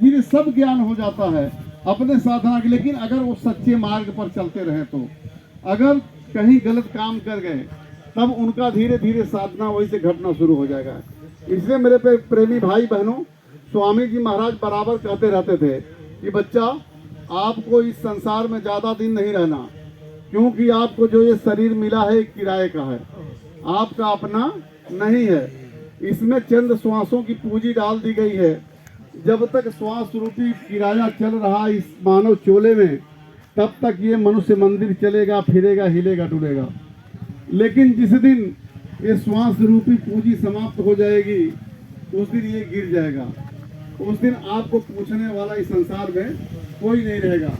धीरे सब ज्ञान हो जाता है अपने साधना के। लेकिन अगर वो सच्चे मार्ग पर चलते रहे तो, अगर कहीं गलत काम कर गए तब उनका धीरे धीरे साधना वही से घटना शुरू हो जाएगा। इसलिए मेरे प्रेमी भाई बहनों, स्वामी जी महाराज बराबर कहते रहते थे कि बच्चा, आपको इस संसार में ज़्यादा दिन नहीं रहना, क्योंकि आपको जो ये शरीर मिला है किराए का है, आपका अपना नहीं है। इसमें चंद श्वासों की पूंजी डाल दी गई है। जब तक श्वास रूपी किराया चल रहा इस मानव चोले में, तब तक ये मनुष्य मंदिर चलेगा, फिरेगा, हिलेगा, डुलेगा। लेकिन जिस दिन ये श्वास रूपी पूंजी समाप्त हो जाएगी, उस दिन ये गिर जाएगा। उस दिन आपको पूछने वाला इस संसार में कोई नहीं रहेगा।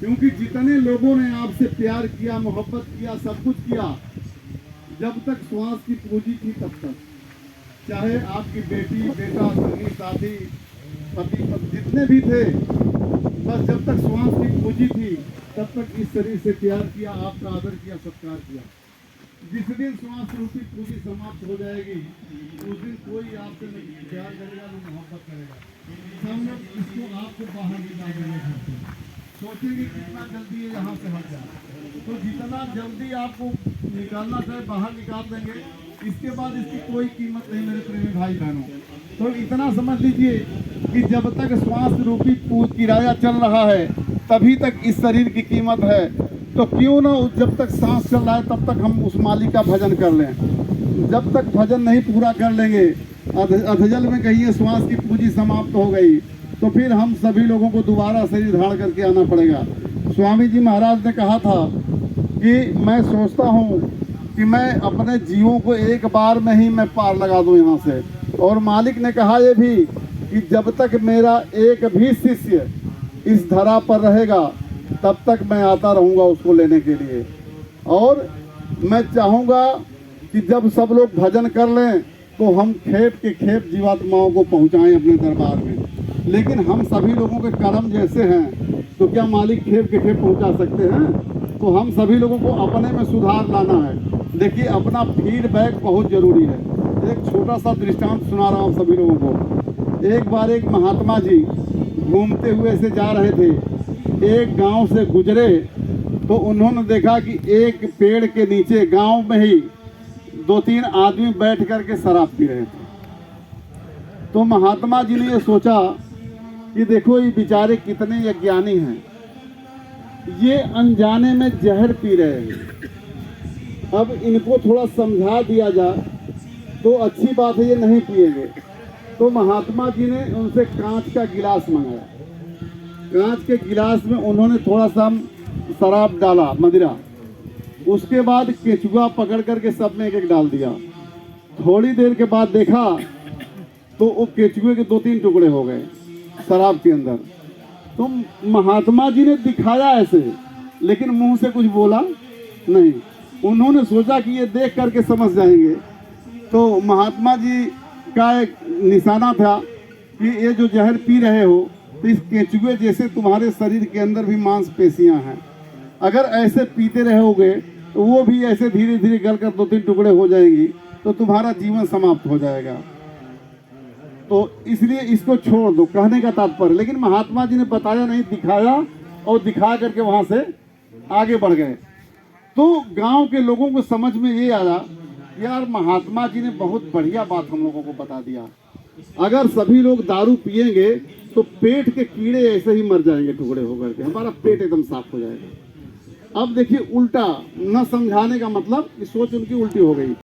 क्योंकि जितने लोगों ने आपसे प्यार किया, मोहब्बत किया, सब कुछ किया, जब तक श्वास की पूंजी थी तब तक, चाहे आपकी बेटी, बेटा, संगी, साथी, पति, जितने भी थे, बस जब तक श्वास की पूंजी थी तब तक इस शरीर से प्यार किया, आपका आदर किया, सत्कार किया। जिस दिन श्वास रूपी पूंजी समाप्त हो जाएगी, उस दिन कोई आपसे नहीं प्यार करेगा, न मोहब्बत करेगा। सब लोग इसको आपको बाहर निकाल देंगे, सोचेंगे कितना जल्दी ये यहाँ से हट जाए। तो जितना जल्दी आपको निकालना चाहे बाहर निकाल देंगे। इसके बाद इसकी कोई कीमत नहीं मेरे प्रेमी भाई बहनों। तो इतना समझ लीजिए कि जब तक श्वास रूपी किराया चल रहा है, तभी तक इस शरीर की कीमत है। तो क्यों ना जब तक सांस चल रहा है तब तक हम उस मालिक का भजन कर लें। जब तक भजन नहीं पूरा कर लेंगे, अधजल में कहीं श्वास की पूंजी समाप्त हो गई, तो फिर हम सभी लोगों को दोबारा शरीर धारण करके आना पड़ेगा। स्वामी जी महाराज ने कहा था कि मैं सोचता हूँ कि मैं अपने जीवों को एक बार में ही मैं पार लगा दूँ यहाँ से। और मालिक ने कहा ये भी कि जब तक मेरा एक भी शिष्य इस धरा पर रहेगा, तब तक मैं आता रहूँगा उसको लेने के लिए। और मैं चाहूँगा कि जब सब लोग भजन कर लें तो हम खेप के खेप जीवात्माओं को पहुँचाएं अपने दरबार में। लेकिन हम सभी लोगों के कर्म जैसे हैं, तो क्या मालिक खेप के खेप पहुँचा सकते हैं? तो हम सभी लोगों को अपने में सुधार लाना है। देखिए, अपना फीडबैक बहुत ज़रूरी है। एक छोटा सा दृष्टांत सुना रहा हूँ सभी लोगों को। एक बार एक महात्मा जी घूमते हुए से जा रहे थे, एक गांव से गुजरे, तो उन्होंने देखा कि एक पेड़ के नीचे गांव में ही 2-3 आदमी बैठ करके शराब पी रहे थे। तो महात्मा जी ने ये सोचा कि देखो ये बेचारे कितने अज्ञानी हैं, ये अनजाने में जहर पी रहे हैं। अब इनको थोड़ा समझा दिया जाए तो अच्छी बात है, ये नहीं पिएंगे। तो महात्मा जी ने उनसे कांच का गिलास मंगाया। कांच के गिलास में उन्होंने थोड़ा सा शराब डाला, मदिरा। उसके बाद केचुआ पकड़ करके सब में एक एक डाल दिया। थोड़ी देर के बाद देखा तो वो केचुए के 2-3 टुकड़े हो गए शराब के अंदर। तो महात्मा जी ने दिखाया ऐसे, लेकिन मुंह से कुछ बोला नहीं। उन्होंने सोचा कि ये देख करके समझ जाएंगे। तो महात्मा जी का एक निशाना था कि ये जो जहर पी रहे हो, तो इस केचुए जैसे तुम्हारे शरीर के अंदर भी मांसपेशियां हैं। अगर ऐसे पीते रहोगे तो वो भी ऐसे धीरे धीरे गलकर 2-3 टुकड़े हो जाएगी, तो तुम्हारा जीवन समाप्त हो जाएगा। तो इसलिए इसको छोड़ दो, कहने का तात्पर्य। लेकिन महात्मा जी ने बताया नहीं, दिखाया, और दिखा करके वहां से आगे बढ़ गए। तो गांव के लोगों को समझ में ये आया, यार महात्मा जी ने बहुत बढ़िया बात हम लोगों को बता दिया। अगर सभी लोग दारू पिएंगे तो पेट के कीड़े ऐसे ही मर जाएंगे टुकड़े होकर के, हमारा पेट एकदम साफ हो जाएगा। अब देखिए, उल्टा न समझाने का मतलब कि सोच उनकी उल्टी हो गई।